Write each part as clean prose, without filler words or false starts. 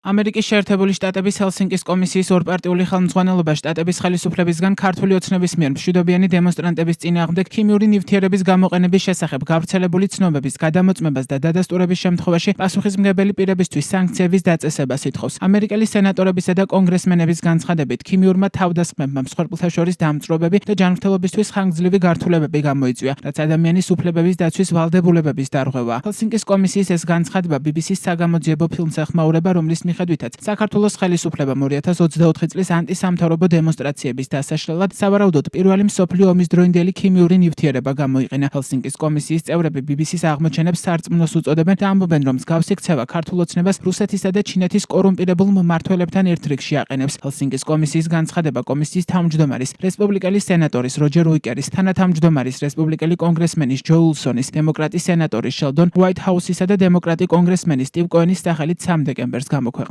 ამერიკის შეერთებული შტატების ჰელსინკის კომისიის ორპარტიული ხელმძღვანელობა შტატების ხელისუფლებისგან ქართული ოცნების მიერ მშვიდობიანი დემონსტრანტების წინააღმდეგ ქიმიური ნივთიერების გამოყენების შესახებ გავრცელებული ცნობების გადამოწმებას და დადასტურების შემთხვევაში პასუხისმგებელი პირებისთვის სანქციების დაწესებას ითხოვს. ამერიკელი სენატორებისა და კონგრესმენების განცხადებით, ქიმიურმა თავდასხმებმა მსხვერპლთა შორის დამწვრობები და ჯანმრთელობისთვის ხანგრძლივი გართულებები გამოიწვია, რაც ადამიანის უფლებების დაცვის ვალდებულებების დარღვევაა. ჰელსინკის კომისიის ეს განცხადება BBC-ს საგამოძიებო ფილმს ეხმაურება, რომლის მიხედვითაც საქართველოს ხელისუფლებამ 2024 წლის ანტისამთავრობო დემონსტრაციების დასაშლელად სავარაუდოდ პირველი მსოფლიო ომის დროინდელი ქიმიური ნივთიერება გამოიყენა. ჰელსინკის კომისიის წევრები BBC-ს აღმოჩენებს სარწმუნოს უწოდებენ და ამბობენ, რომ მსგავსი ქცევა ქართულ ოცნებას რუსეთისა და ჩინეთის კორუმპირებულ მმართველებთან ერთ რიგში აყენებს. ჰელსინკის კომისიის განცხადება კომისიის თავმჯდომარის, რესპუბლიკელი სენატორის როჯერ უიკერის, თანათავმჯდომარის, რესპუბლიკელი კონგრესმენის ჯო უილსონის, დემოკრატი სენატორის შელდონ უაიტჰაუსისა და დემოკრატი კონგრესმენის სტივ კოენის სახელით 3 დეკემბერს გამოქვეყნდა.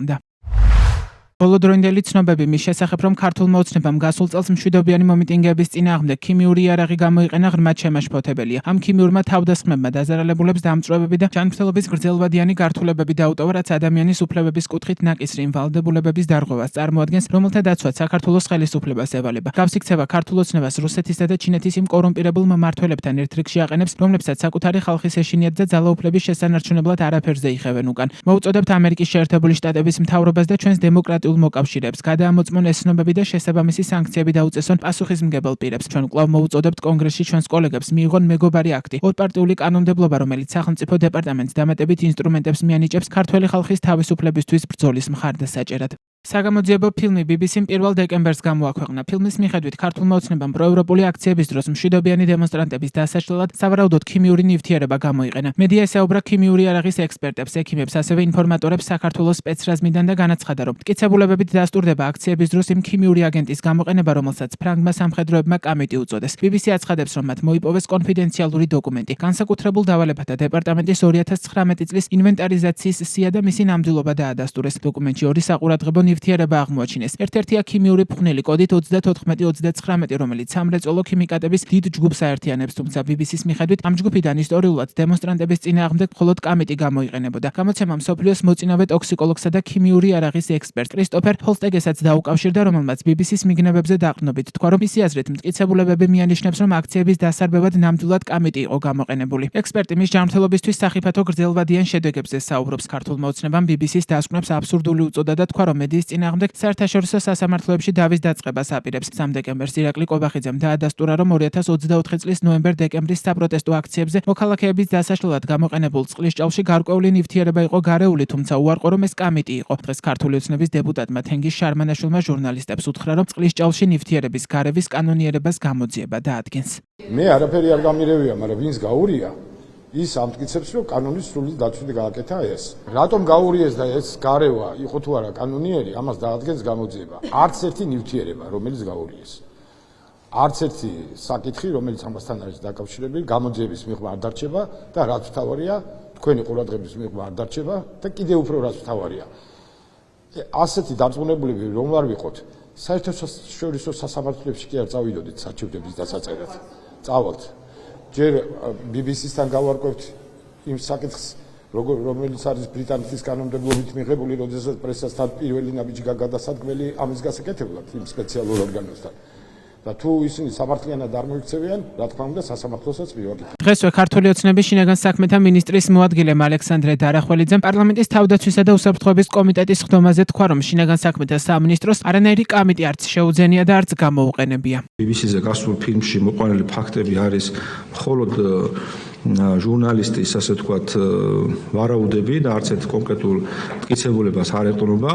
ბოლო დროინდელი ცნობები მის შესახებ, რომ ქართულმა ოცნებამ გასულ წელს მშვიდობიანი მომიტინგეების წინააღმდეგ ქიმიური იარაღი გამოიყენა, ღრმად შემაშფოთებელია. ამ ქიმიურმა თავდასხმებმა დაზარალებულებს დამწვრობები და ჯანმრთელობის გრძელვადიანი გართულებები დაუტოვა, რაც ადამიანის უფლებების კუთხით ნაკისრი ვალდებულების დარღვევას წარმოადგენს, რომელთა დაცვაც საქართველოს ხელისუფლებას ევალება. გავს იქცევა ქართულ ოცნებას რუსეთისა და ჩინეთის იმ კორუმპირებულ მმართველებთან ერთ რიგში აყენებს, რომლებსაც საკუთარი ხალხის ეშინიათ და ძალაუფლების შესანარჩუნებლად არაფერზე იხევენ უკან. მოუწოდებთ ამერიკის შეერთებული შტატების მთავრობას და ჩვენს დემოკრატიულ მოკავშირეებს გადაამოწმონ ეს ცნობები და შესაბამისი სანქციები დაუწესონ პასუხისმგებელ პირებს. ჩვენ კვლავ მოუწოდებთ კონგრესში ჩვენს კოლეგებს მიიღონ მეგობარი აქტი, ორპარტიული კანონმდებლობა, რომელიც სახელმწიფო დეპარტამენტს დამატებით ინსტრუმენტებს მიანიჭებს ქართველი ხალხის თავისუფლებისთვის ბრძოლის მხარდასაჭერად. საგამოძიებო ფილმი BBC-მ 1 დეკემბერს გამოაქვეყნა. ფილმის მიხედვით ქართულმა ოცნებამ პროევროპული აქციების დროს მშვიდობიანი დემონსტრანტების დასაშლელად სავარაუდოდ ქიმიური ნივთიერება გამოიყენა. მედია ესაუბრა ქიმიური იარაღის ექსპერტებს, ექიმებს, ასევე ინფორმატორებს საქართველოს სპეცრაზმიდან და განაცხადა, რომ მტკიცებულებებით დასტურდება აქციების დროს იმ ქიმიური აგენტის გამოყენება, რომელსაც ფრანგმა სამხედროებმა კამიტი უწოდეს. BBC აცხადებს, რომ მათ მოიპოვეს კონფიდენციალური დოკუმენტი. განსაკუთრებულ დავალებათა დეპარტამენტის 2019 წლის ინვენტარიზაციის სია და მისი ნამდვილობა დაადასტურეს. დოკუმენტში ორი საყურადღებო ნივთიერება აღმოაჩინეს. ერთ-ერთია ქიმიური ფხვნილი კოდით 34-39, რომელიც სამრეწველო ქიმიკატების დიდ ჯგუფს აერთიანებს, თუმცა BBC-ს მიხედვით ამ ჯგუფიდან ისტორიულად დემონსტრანტების წინააღმდეგ მხოლოდ კამიტი გამოიყენებოდა. გამოცემამ მსოფლიოს მოწინავე ტოქსიკოლოგსა და ქიმიური იარაღის ექსპერტ კრისტოფერ ჰოლსტეგესაც დაუკავშირდა, რომელმაც BBC-ს მიგნებებზე დაყრდნობით თქვა, რომ მისი აზრით მტკიცებულებები მიანიშნებს, რომ აქციების დასარბევად ნამდვილად კამიტი იყო გამოყენებული. ექსპერტი მის ჯანმრთელობისთვის სახიფათო გრძელვადიან შედეგებზე საუბრობს. ქართულმა ოცნებამ BBC-ს დასკვნებს აბსურდული უწოდა და თქვა, რომ მედიის წინააღმდეგ საერთაშორისო სასამართლოებში დავის დაწყებას აპირებს. 3 დეკემბერს ირაკლი კობახიძემ დაადასტურა, რომ 2024 წლის ნოემბერ-დეკემბრის საპროტესტო აქციებზე მოქალაქეების დასაშლელად გამოყენებულ წყლის ჭალში გარკვეული ნივთიერება იყო გარეული, თუმცა უარყო, რომ ეს კამიტი იყო. დღეს ქართული ოცნების დეპუტატმა თენგიზ შარმანაშვილმა ჟურნალისტებს უთხრა, რომ წყლის ჭალში ნივთიერების გარევის კანონიერებას გამოძიება დაადგენს. მე არაფერი არ გამირევია, მაგრამ ვინც გაურია, ის ამტკიცებს, რომ კანონის სრული დაცვით გააკეთა ეს. რატომ გაურიეს და ეს გარევა იყო თუ არა კანონიერი, ამას დაადგენს გამოძიება. არც ერთი ნივთიერება, რომელიც გაურიეს. არც ერთი საკითხი, რომელიც ამასთან არის დაკავშირებული, გამოძიების მიღმა არ დარჩება და რაც მთავარია, თქვენი ყურადღების მიღმა არ დარჩება და კიდევ უფრო რაც მთავარია. ასეთი დარწმუნებულები რომ არ ვიყოთ, საერთაშორისო სასამართლოებში კი არ წავიდოდით საჩივდების დასაწერად. წავალთ. ჯერ BBC-სთან გავარკვევთ იმ საკითხს, რომელიც არის ბრიტანეთის კანონმდებლობით მიღებული, როდესაც პრესასთან პირველი ნაბიჯი გადასადგმელი ამის გასაკეთებლად იმ სპეციალურ ორგანოსთან. და თუ ისინი სამართლიანად არ მოიქცევიან, რა თქმა უნდა, სასამართლოსაც მივაკეთებთ. დღესვე ქართული ოცნების შინაგან საქმეთა მინისტრის მოადგილემ ალექსანდრე დარახველიძემ პარლამენტის თავდაცვისა და უსაფრთხოების კომიტეტის ხდომაზე თქვა, რომ შინაგან საქმეთა სამინისტროს არანაირი კამიტი არც შეუძენია და არც გამოუყენებია. BBC-ზე გასულ ფილმში მოყვანილი ფაქტები არის მხოლოდ ჟურნალისტის, ასე ვთქვათ, ვარაუდები და არც ერთ კონკრეტულ მტკიცებულებას არ ეყრდნობა.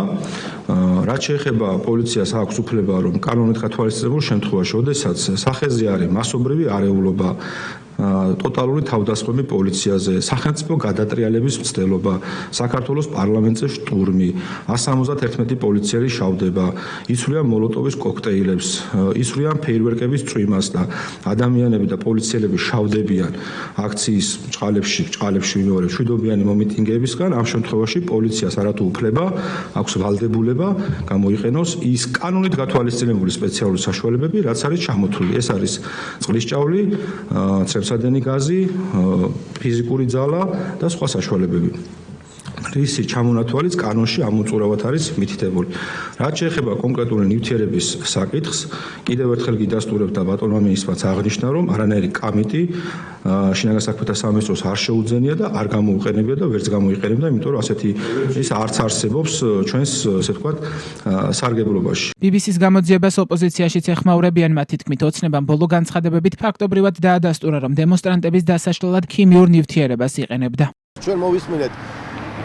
რაც შეეხება პოლიციას აქვს უფლება, რომ კანონით გათვალისწინებულ შემთხვევაში, როდესაც სახეზე არის მასობრივი არეულობა, ტოტალური თავდასხმები პოლიციაზე, სახელმწიფო გადატრიალების მცდელობა, საქართველოს პარლამენტზე შტურმი, 171 პოლიციელი შავდება, იცვლიან მოლოტოვის კოქტეილებს, იცვლიან ფეირვერკების წვიმას და ადამიანები და პოლიციელები შავდებიან აქციის ჭყალებში მიმოვარებით მშვიდობიანი მომიტინგეებისგან. ამ შემთხვევაში პოლიციას არათუ უფლება აქვს ვალდებულება გამოიყენოს ის კანონით გათვალისწინებული სპეციალური საშუალებები, რაც არის ჩამოთვლილი. ეს არის წყლის ჭავლი, ცემსადენი გაზი, ფიზიკური ძალა და სხვა საშუალებები. რისი ჩამონათვალიც კანონში ამოწურავად არის მითითებული. რაც შეეხება კონკრეტული ნივთიერების საკითხს, კიდევ ერთხელ გიდასტურებ და ბატონმა მინისტრმაც აღნიშნა, რომ არანაირი კამიტი შინაგან საქმეთა სამინისტროს არ შეუძენია და არ გამოუყენებია და ვერც გამოიყენებდა, იმიტომ რომ ასეთი ის არც არსებობს ჩვენს, ასე ვთქვათ, სარგებლობაში. BBC-ს გამოძიებას ოპოზიციაშიც ეხმაურებიან მათი თქმით, ოცნებამ ბოლო განცხადებებით ფაქტობრივად დაადასტურა, რომ დემონსტრანტების დასაშლელად ქიმიურ ნივთიერებას იყენებდა. ჩვენ მოვისმინეთ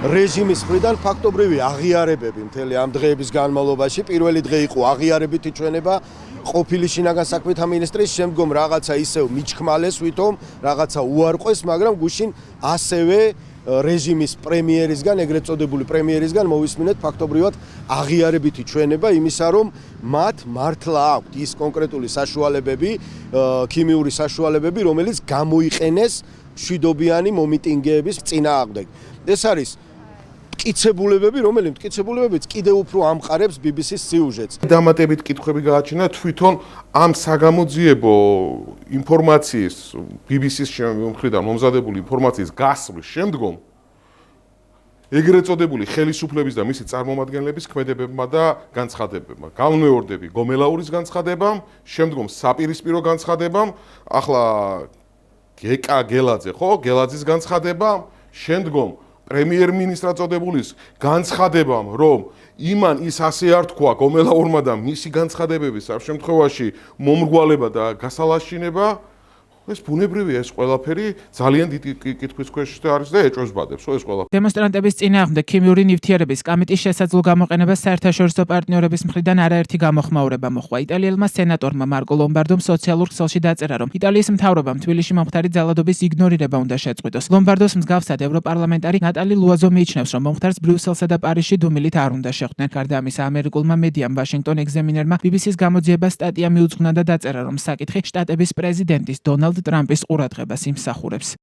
რეჟიმის მხრიდან ფაქტობრივი აღიარებები მთელი ამ დღეების განმავლობაში. პირველი დღე იყო აღიარებითი ჩვენება ყოფილი შინაგან საქმეთა მინისტრის, შემდგომ რაღაცა ისევ მიჩქმალეს ვითომ, რაღაცა უარყვეს, მაგრამ გუშინ ასევე რეჟიმის პრემიერისგან, ეგრეთ წოდებული პრემიერისგან მოვისმინეთ ფაქტობრივად აღიარებითი ჩვენება იმისა, რომ მათ მართლა აქვთ ის კონკრეტული საშუალებები, ქიმიური საშუალებები, რომელიც გამოიყენეს მშვიდობიანი მომიტინგეების წინააღმდეგ. ეს არის მტკიცებულებები, რომელიც მტკიცებულებებიც კიდევ უფრო ამყარებს BBC-ს სიუჟეტს. დამატებით კითხვები გააჩნია თვითონ ამ საგამოძიებო ინფორმაციის BBC-ს მხრიდან მომზადებული ინფორმაციის გასვლის შემდგომ ეგრეთ წოდებული ხელისუფლების და მისი წარმომადგენლების ქმედებებმა და განცხადებებმა. გამმეორდები გომელაურის განცხადებამ, შემდგომ საპირისპირო განცხადებამ, ახლა გეკა გელაძე, ხო? გელაძის განცხადებამ, შემდგომ პრემიერ-მინისტრად წოდებულის განცხადებამ, რომ იმან ის ასე არ თქვა გომელაურმა და მისი განცხადებების ამ შემთხვევაში მომრგვალება და გასალაშინება, ეს ბუნებრივია ეს ყველაფერი ძალიან დიდი კითხვის ქვეშ არის და ეჭვებადებს ეს ყველაფერი. დემონსტრანტების წინააღმდეგ ქიმიური ნივთიერების კამიტის შესაძლო გამოყენებას საერთაშორისო პარტნიორების მხრიდან არაერთი გამოხმაურება მოჰყვა. იტალიელმა სენატორმა მარკო ლომბარდომ სოციალურ ქსელში დაწერა, რომ იტალიის მთავრობამ თბილისში მომხდარი ძალადობის იგნორირება უნდა შეწყვიტოს. ლომბარდოს მსგავსად ევროპარლამენტარი ნატალი ლუაზო მიიჩნევს, რომ მომხდარს ბრიუსელსა და პარიზში დუმილით არ უნდა შეხვდნენ. გარდა ამისა, ამერიკულმა მედიამ Washington Examiner-მა BBC-ს გამოძიებას სტატია მიუძღვნა და დაწერა, რომ საკითხი შტატების პრეზიდენტის დონალდ ტრამპის ყურადღებას იმსახურებს.